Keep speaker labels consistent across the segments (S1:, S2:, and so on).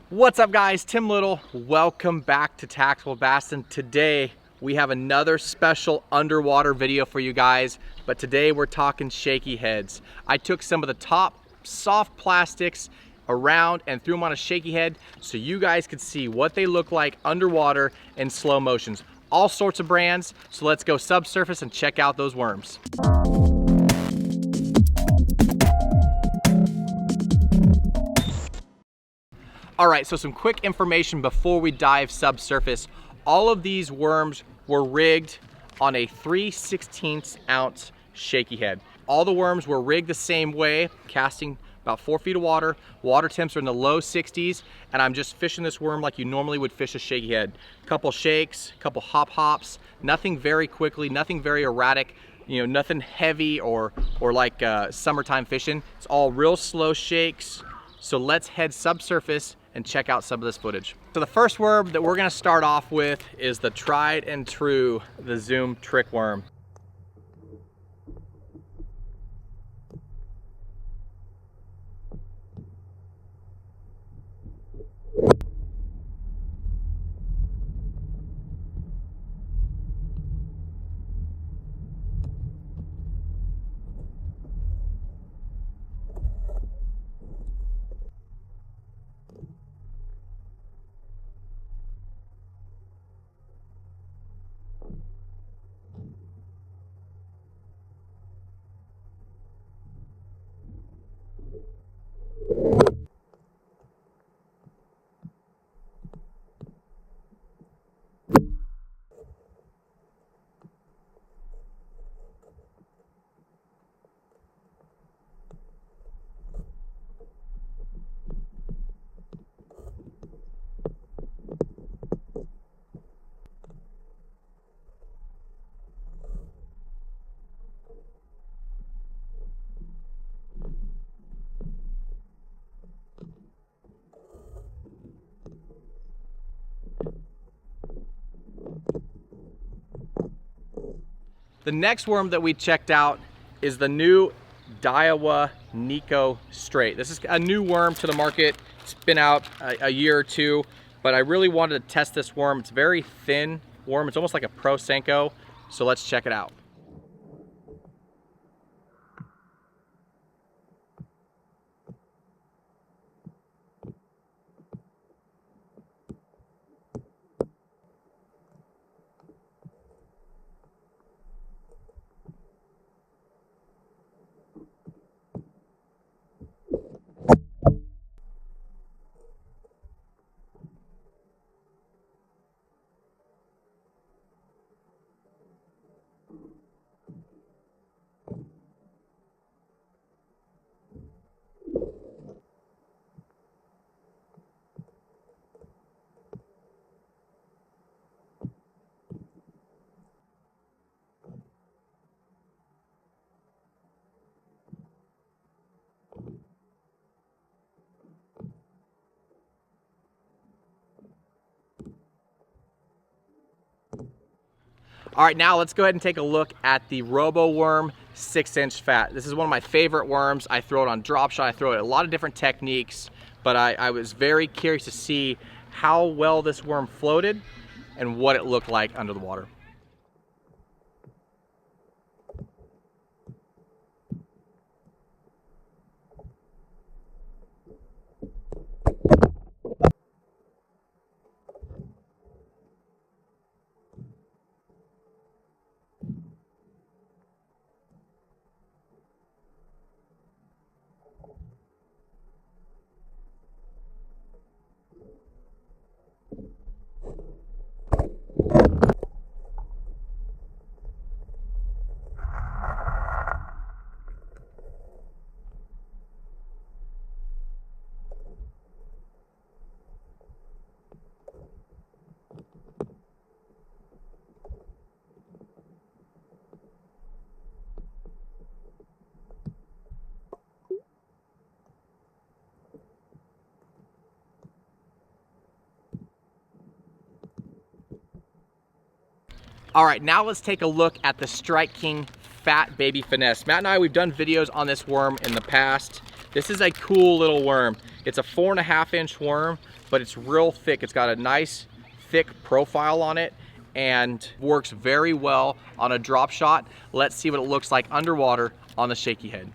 S1: What's up guys, Tim Little. Welcome back to TacticalBassin. Today we have another special underwater video for you guys, but today we're talking shaky heads. I took some of the top soft plastics around and threw them on a shaky head so you guys could see what they look like underwater in slow motions. All sorts of brands, so let's go subsurface and check out those worms. All right, so some quick information before we dive subsurface. All of these worms were rigged on a 3/16 ounce shaky head. All the worms were rigged the same way, casting about 4 feet of water. Water temps are in the low 60s, and I'm just fishing this worm like you normally would fish a shaky head. Couple shakes, couple hops, nothing very quickly, nothing very erratic, nothing heavy or like summertime fishing. It's all real slow shakes. So let's head subsurface and check out some of this footage. So the first worm that we're gonna start off with is the tried and true, the Zoom trick worm. The next worm that we checked out is the new Daiwa Neko Straight. This is a new worm to the market. It's been out a year or two, but I really wanted to test this worm. It's a very thin worm. It's almost like a Pro Senko. So let's check it out. All right, now let's go ahead and take a look at the Robo Worm 6-inch fat. This is one of my favorite worms. I throw it on drop shot, I throw it a lot of different techniques, but I was very curious to see how well this worm floated and what it looked like under the water. All right, now let's take a look at the Strike King Fat Baby Finesse. Matt and I, we've done videos on this worm in the past. This is a cool little worm. It's a 4.5-inch worm, but it's real thick. It's got a nice thick profile on it and works very well on a drop shot. Let's see what it looks like underwater on the Shaky Head.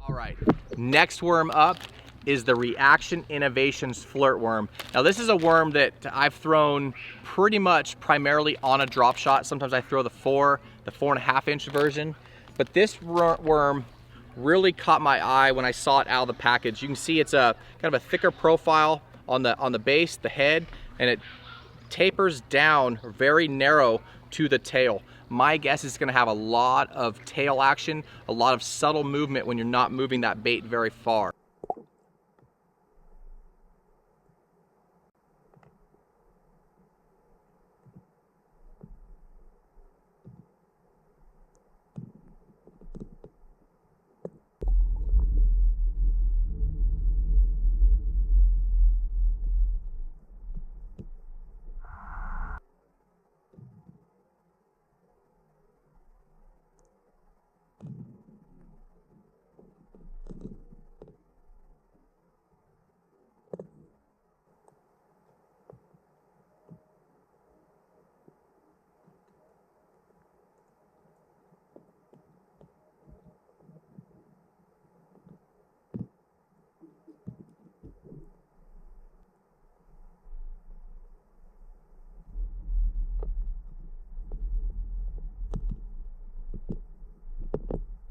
S1: All right, next worm up is the Reaction Innovations Flirt worm. Now this is a worm that I've thrown pretty much primarily on a drop shot. Sometimes I throw the 4.5-inch version, but this worm really caught my eye when I saw it out of the package. You can see it's a kind of a thicker profile on the base, the head, and it tapers down very narrow to the tail. My guess is it's gonna have a lot of tail action, a lot of subtle movement when you're not moving that bait very far.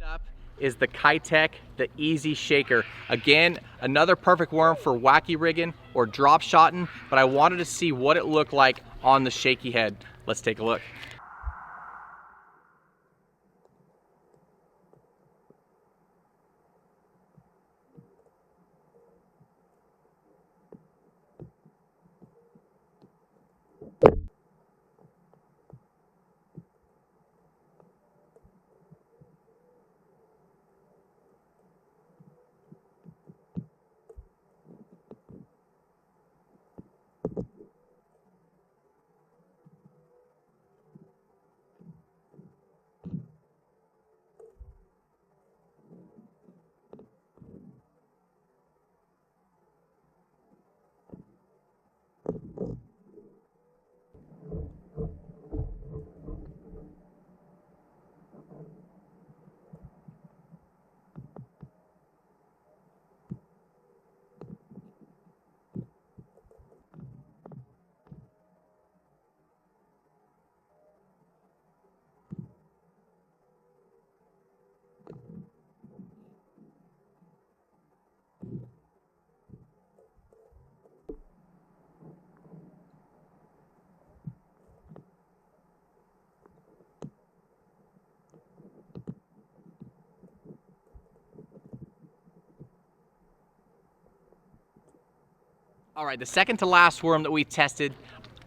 S1: Up is the Kitech, the Easy Shaker. Again, another perfect worm for wacky rigging or drop shotting, but I wanted to see what it looked like on the Shaky Head. Let's take a look. All right, the second to last worm that we tested,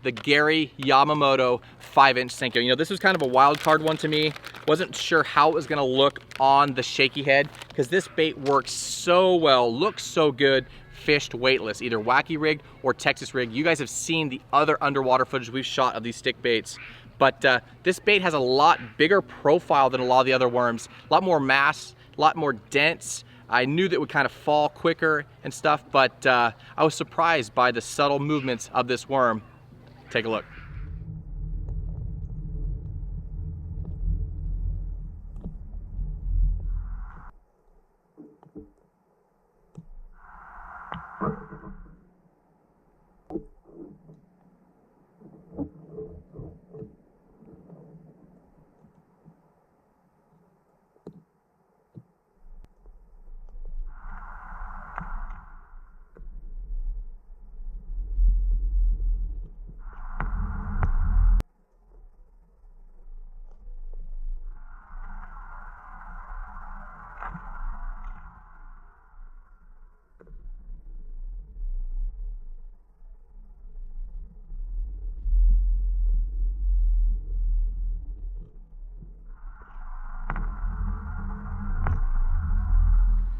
S1: the Gary Yamamoto 5-inch Senko. You know, this was kind of a wild card one to me. Wasn't sure how it was gonna look on the Shaky Head because this bait works so well, looks so good, fished weightless, either wacky rig or Texas rig. You guys have seen the other underwater footage we've shot of these stick baits. But this bait has a lot bigger profile than a lot of the other worms. A lot more mass, a lot more dense. I knew that it would kind of fall quicker and stuff, but I was surprised by the subtle movements of this worm. Take a look.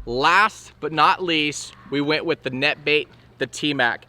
S1: Last but not least, we went with the net bait, the T-Mac.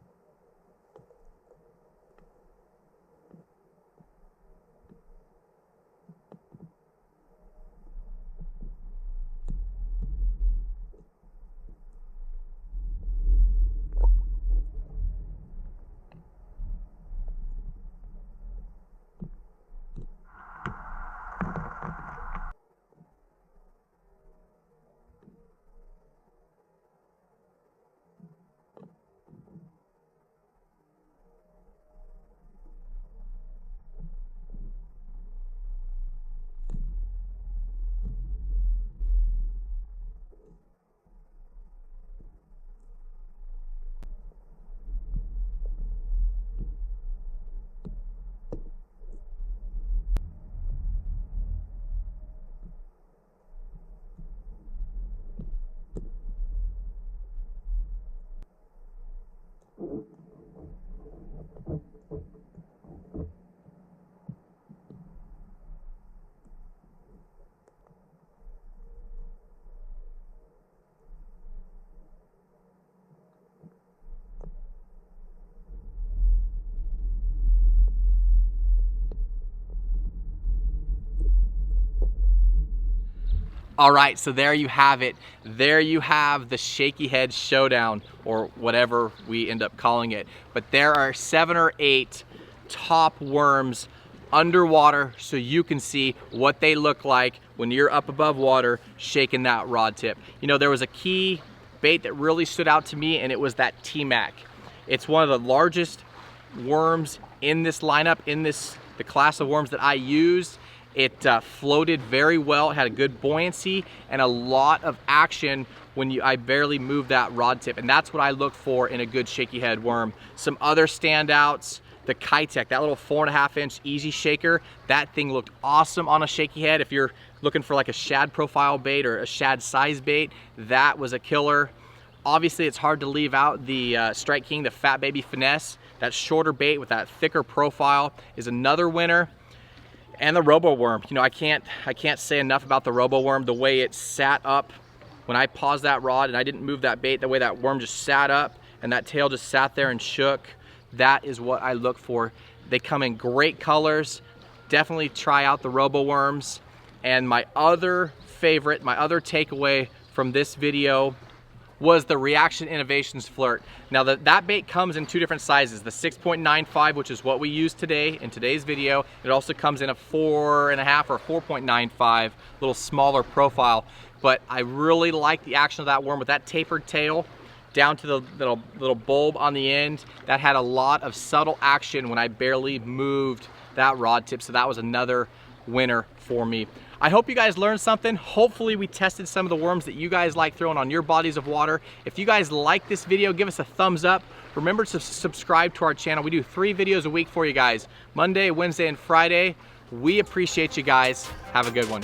S1: All right, so there you have it. There you have the Shaky Head Showdown, or whatever we end up calling it. But there are 7 or 8 top worms underwater so you can see what they look like when you're up above water shaking that rod tip. You know, there was a key bait that really stood out to me, and it was that T-Mac. It's one of the largest worms in this lineup, in the class of worms that I used. It floated very well, it had a good buoyancy and a lot of action when I barely moved that rod tip. And that's what I look for in a good shaky head worm. Some other standouts, the Kitech, that little 4.5-inch easy shaker, that thing looked awesome on a shaky head. If you're looking for like a shad profile bait or a shad size bait, that was a killer. Obviously, it's hard to leave out the Strike King, the Fat Baby Finesse. That shorter bait with that thicker profile is another winner. And the Robo Worm, you know, I can't say enough about the Robo Worm. The way it sat up when I paused that rod and I didn't move that bait, the way that worm just sat up and that tail just sat there and shook, that is what I look for. They come in great colors. Definitely try out the Robo Worms. And my other favorite, my other takeaway from this video was the Reaction Innovations Flirt. Now that bait comes in 2 different sizes, the 6.95, which is what we use today in today's video. It also comes in a 4.5 or 4.95, little smaller profile. But I really like the action of that worm with that tapered tail down to the little bulb on the end. That had a lot of subtle action when I barely moved that rod tip, so that was another winner for me. I hope you guys learned something. Hopefully we tested some of the worms that you guys like throwing on your bodies of water. If you guys like this video, give us a thumbs up. Remember to subscribe to our channel. We do 3 videos a week for you guys, Monday, Wednesday, and Friday. We appreciate you guys. Have a good one.